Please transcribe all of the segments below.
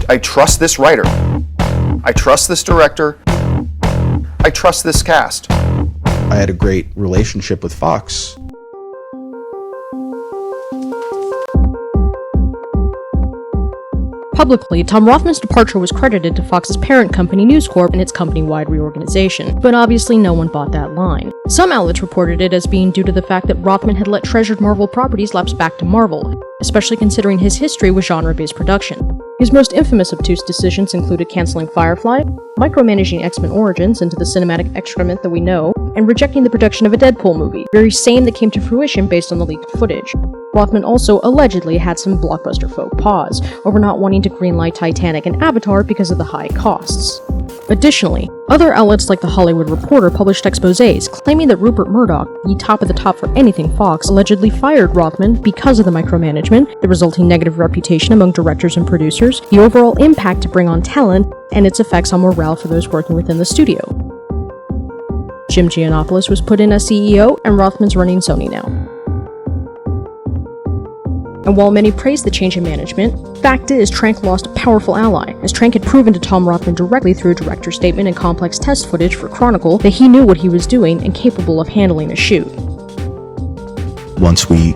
I trust this writer. I trust this director. I trust this cast. I had a great relationship with Fox. Publicly, Tom Rothman's departure was credited to Fox's parent company News Corp in its company-wide reorganization, but obviously no one bought that line. Some outlets reported it as being due to the fact that Rothman had let treasured Marvel properties lapse back to Marvel, especially considering his history with genre-based production. His most infamous obtuse decisions included canceling Firefly, micromanaging X-Men Origins into the cinematic excrement that we know, and rejecting the production of a Deadpool movie, very same that came to fruition based on the leaked footage. Rothman also allegedly had some blockbuster faux pas over not wanting to greenlight Titanic and Avatar because of the high costs. Additionally, other outlets like The Hollywood Reporter published exposés claiming that Rupert Murdoch, the top of the top for anything Fox, allegedly fired Rothman because of the micromanagement, the resulting negative reputation among directors and producers, the overall impact to bring on talent, and its effects on morale for those working within the studio. Jim Giannopoulos was put in as CEO, and Rothman's running Sony now. And while many praised the change in management, fact is Trank lost a powerful ally, as Trank had proven to Tom Rothman directly through a director's statement and complex test footage for Chronicle that he knew what he was doing and capable of handling a shoot. Once we,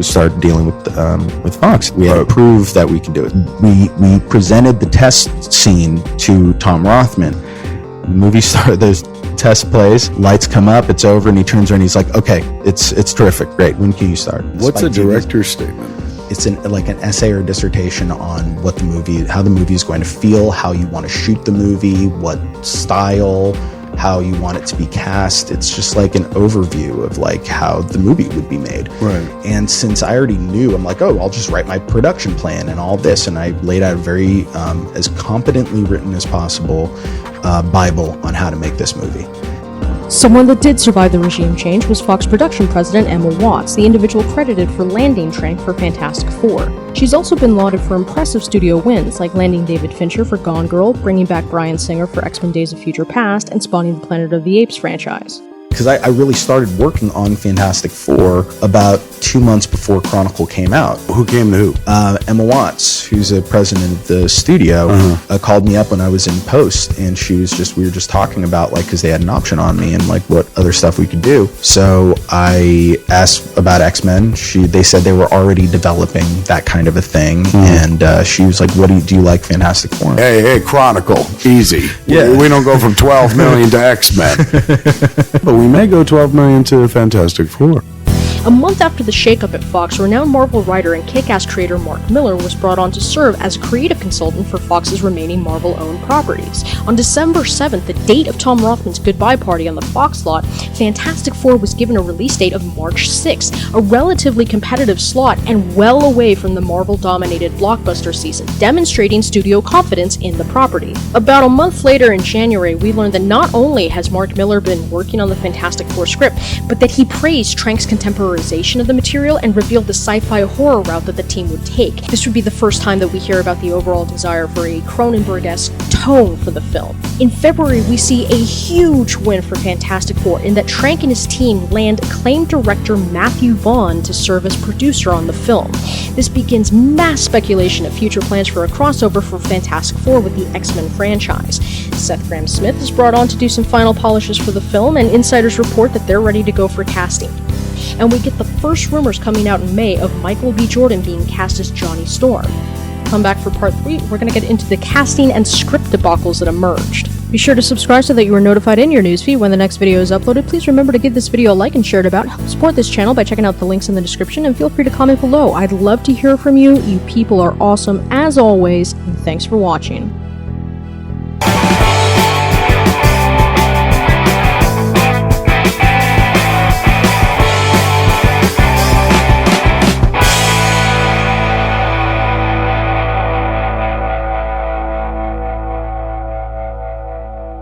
started dealing with Fox, we had to prove that we can do it. We presented the test scene to Tom Rothman. The movie started, there's test plays, lights come up, it's over, and he turns around and he's like, okay, it's terrific, great, when can you start? What's a director's statement? It's like an essay or dissertation on what the movie, how the movie is going to feel, how you want to shoot the movie, what style, how you want it to be cast. It's just like an overview of like how the movie would be made. Right. And since I already knew, I'm like, oh, I'll just write my production plan and all this, and I laid out a very as competently written as possible Bible on how to make this movie. Someone that did survive the regime change was Fox production president Emma Watts, the individual credited for landing Trank for Fantastic Four. She's also been lauded for impressive studio wins, like landing David Fincher for Gone Girl, bringing back Bryan Singer for X-Men Days of Future Past, and spawning the Planet of the Apes franchise. Because I really started working on Fantastic Four about 2 months before Chronicle came out. Who came to who? Emma Watts, who's the president of the studio, called me up when I was in post, and we were just talking about, like, because they had an option on me and, like, what other stuff we could do. So I asked about X-Men. They said they were already developing that kind of a thing, and she was like, do you like Fantastic Four? Hey, Chronicle, easy. Yeah. We don't go from 12 million to X-Men. But we may go 12 million to Fantastic Four. A month after the shakeup at Fox, renowned Marvel writer and Kick-Ass creator Mark Millar was brought on to serve as a creative consultant for Fox's remaining Marvel-owned properties. On December 7th, the date of Tom Rothman's goodbye party on the Fox lot, Fantastic Four was given a release date of March 6th, a relatively competitive slot and well away from the Marvel-dominated blockbuster season, demonstrating studio confidence in the property. About a month later in January, we learned that not only has Mark Millar been working on the Fantastic Four script, but that he praised Trank's contemporary of the material and revealed the sci-fi horror route that the team would take. This would be the first time that we hear about the overall desire for a Cronenberg-esque tone for the film. In February, we see a huge win for Fantastic Four in that Trank and his team land acclaimed director Matthew Vaughn to serve as producer on the film. This begins mass speculation of future plans for a crossover for Fantastic Four with the X-Men franchise. Seth Grahame-Smith is brought on to do some final polishes for the film, and insiders report that they're ready to go for casting. And we get the first rumors coming out in May of Michael B. Jordan being cast as Johnny Storm. Come back for part 3, we're going to get into the casting and script debacles that emerged. Be sure to subscribe so that you are notified in your newsfeed when the next video is uploaded. Please remember to give this video a like and share it about. Help support this channel by checking out the links in the description, and feel free to comment below. I'd love to hear from you. You people are awesome as always, and thanks for watching.